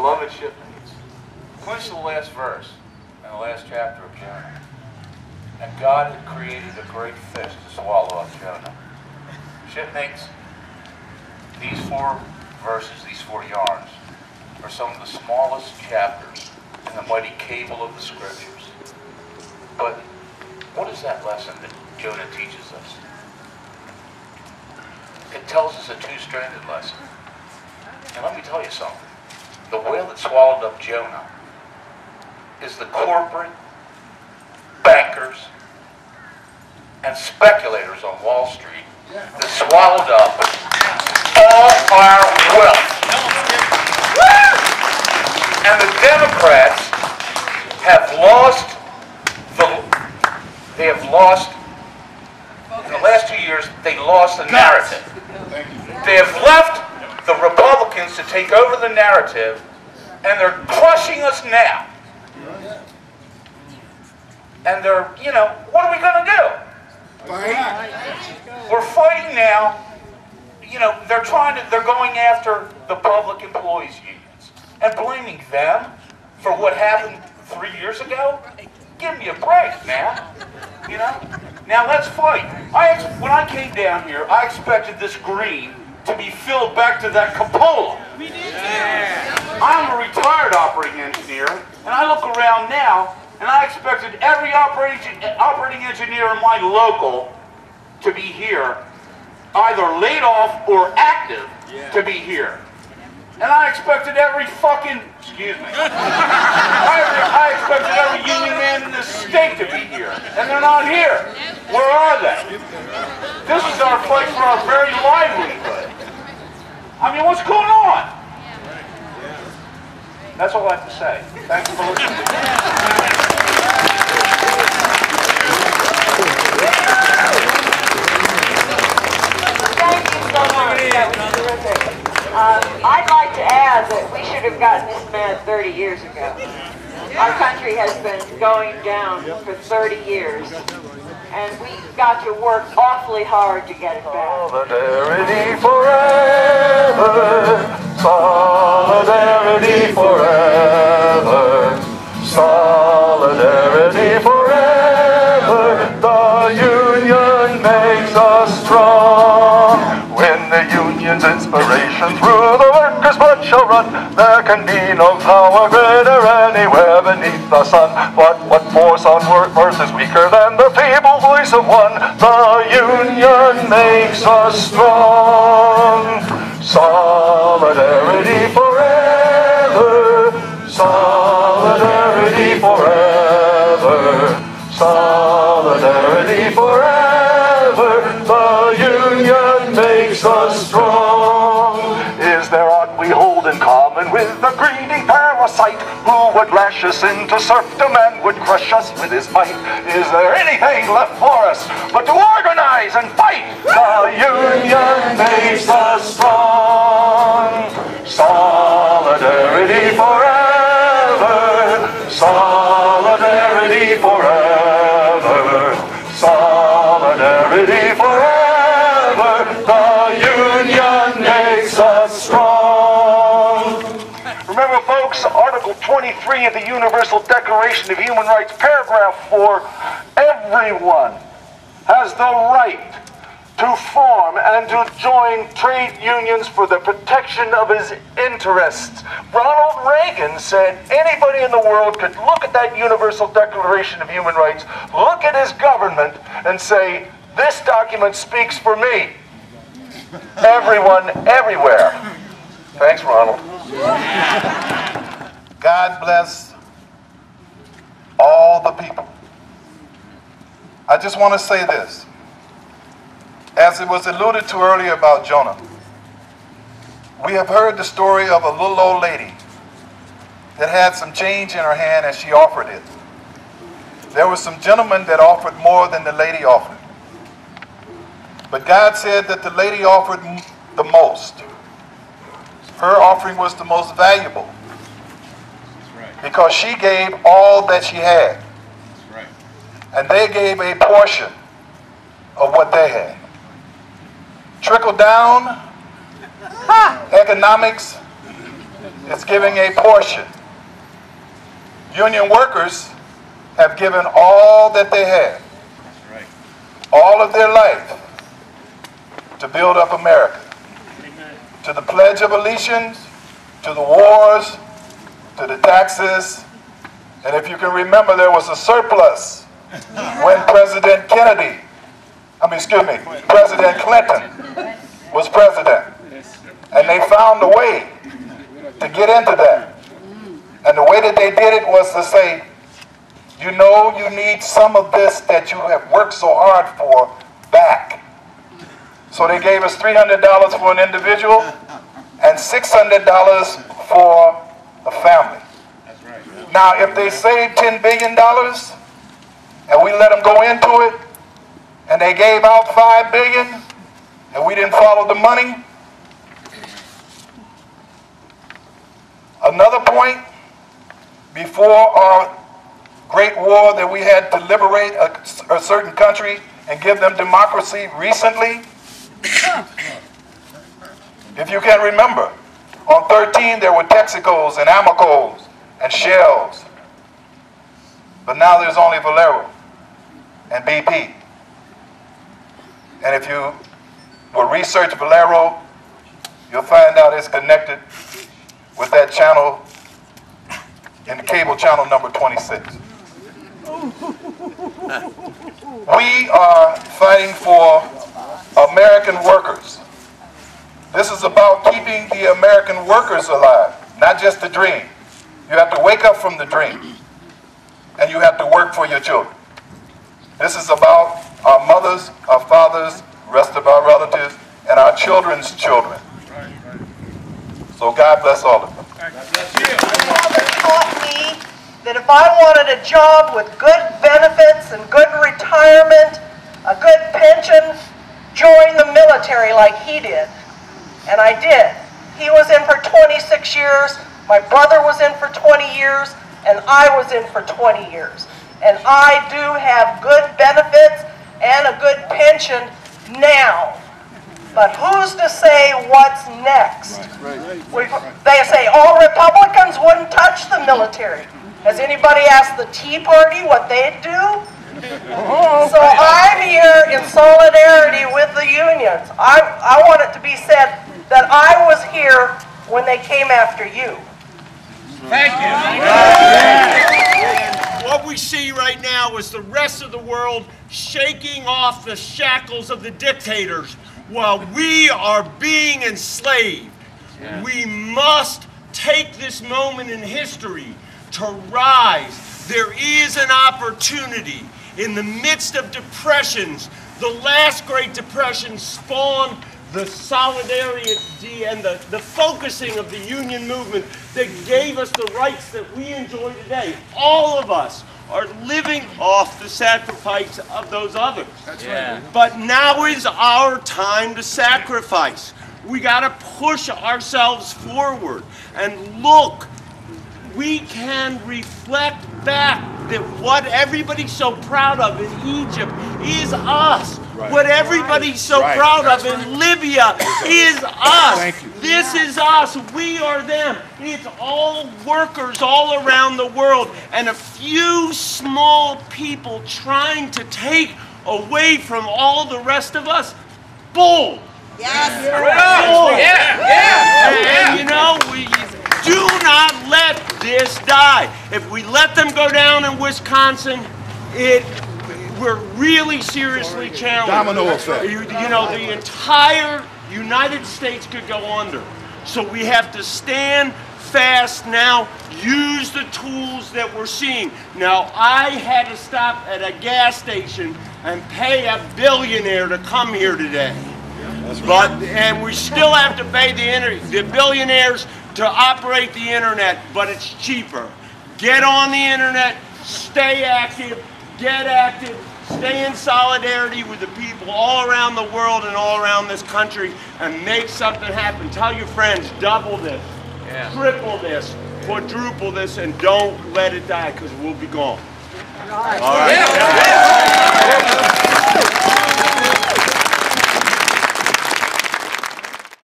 Beloved shipmates, finish the last verse in the last chapter of Jonah. And God had created a great fish to swallow up Jonah. Shipmates, these 4 verses, these 4 yarns, are some of the smallest chapters in the mighty cable of the Scriptures. But what is that lesson that Jonah teaches us? It tells us a two-stranded lesson. And let me tell you something. The whale that swallowed up Jonah is the corporate bankers and speculators on Wall Street that swallowed up all our wealth. And the Democrats have lost in the last 2 years, they lost the narrative. They have left the Republicans to take over the narrative, and they're crushing us now. And they're, what are we going to do? We're fighting now. They're going after the public employees unions and blaming them for what happened 3 years ago. Give me a break, man. Now let's fight. When I came down here, I expected this green to be filled back to that cupola. I'm a retired operating engineer, and I look around now, and I expected every operating engineer in my local to be here, either laid off or active to be here. And I expected every fucking, excuse me, I expected every union man in the state to be here. And they're not here. Where are they? This is our fight for our very livelihood. I mean, what's going on? That's all I have to say. Thanks for listening. Thank you so much. That was terrific. I'd like to add that we should have gotten this man 30 years ago. Our country has been going down for 30 years, and we've got to work awfully hard to get it back. Solidarity forever, solidarity forever, solidarity forever. The union makes us strong. When the union's inspiration through the workers' blood shall run, there can be no power greater anywhere beneath the sun. But what force on earth is weaker than the feeble voice of one? The union makes us strong. Solidarity forever, solidarity forever, solidarity forever. The union makes us strong. Is there aught we hold in common with the greedy parasite who would lash us into serfdom and would crush us with his might? Is there anything left for us but to organize and fight? The union makes us strong. Solidarity forever, solidarity forever, solidarity forever. The union makes us strong. Remember, folks, Article 23 of the Universal Declaration of Human Rights, paragraph 4, everyone has the right to form and to join trade unions for the protection of his interests. Ronald Reagan said anybody in the world could look at that Universal Declaration of Human Rights, look at his government, and say, this document speaks for me. Everyone, everywhere. Thanks, Ronald. God bless all the people. I just want to say this. As it was alluded to earlier about Jonah, we have heard the story of a little old lady that had some change in her hand and she offered it. There were some gentlemen that offered more than the lady offered. But God said that the lady offered the most. Her offering was the most valuable. Because she gave all that she had. And they gave a portion of what they had. Trickle down economics is giving a portion. Union workers have given all that they had, all of their life, to build up America. To the Pledge of Allegiance, to the wars, to the taxes, and if you can remember, there was a surplus when President Clinton was president. And they found a way to get into that. And the way that they did it was to say, you know, you need some of this that you have worked so hard for back. So they gave us $300 for an individual and $600 for a family. Now, if they saved $10 billion and we let them go into it and they gave out $5 billion and we didn't follow the money, another point, before our great war that we had to liberate a certain country and give them democracy recently, if you can remember, on 13 there were Texacos and Amacos and Shells. But now there's only Valero and BP. And if you will research Valero, you'll find out it's connected with that channel in the cable channel number 26. We are fighting for American workers. This is about keeping the American workers alive, not just the dream. You have to wake up from the dream, and you have to work for your children. This is about our mothers, our fathers, the rest of our relatives, and our children's children. So God bless all of them. My mother taught me that if I wanted a job with good benefits and good retirement, a good pension, join the military like he did. And I did. He was in for 26 years, my brother was in for 20 years, and I was in for 20 years. And I do have good benefits and a good pension now. But who's to say what's next? They say all Republicans wouldn't touch the military. Has anybody asked the Tea Party what they'd do? So I'm here in solidarity with the unions. I want it to be said that I was here when they came after you. Thank you. What we see right now is the rest of the world shaking off the shackles of the dictators while we are being enslaved. Yeah. We must take this moment in history to rise. There is an opportunity. In the midst of depressions, the last Great Depression spawned the solidarity and the focusing of the union movement that gave us the rights that we enjoy today. All of us are living off the sacrifice of those others. That's right. But now is our time to sacrifice. We got to push ourselves forward and look. We can reflect back that what everybody's so proud of in Egypt is us. Right. What everybody's so proud of in Libya is us. This is us. We are them. It's all workers all around the world and a few small people trying to take away from all the rest of us. Bull. Yes. Bull. And you know, we do not let this die. If we let them go down in Wisconsin, we're really seriously challenged. Domino effect. You know, the entire United States could go under. So we have to stand fast now, use the tools that we're seeing. Now, I had to stop at a gas station and pay a billionaire to come here today. And we still have to pay the billionaires to operate the internet, but it's cheaper. Get on the internet, stay active, get active, stay in solidarity with the people all around the world and all around this country and make something happen. Tell your friends, double this, triple this, quadruple this, and don't let it die because we'll be gone. All right.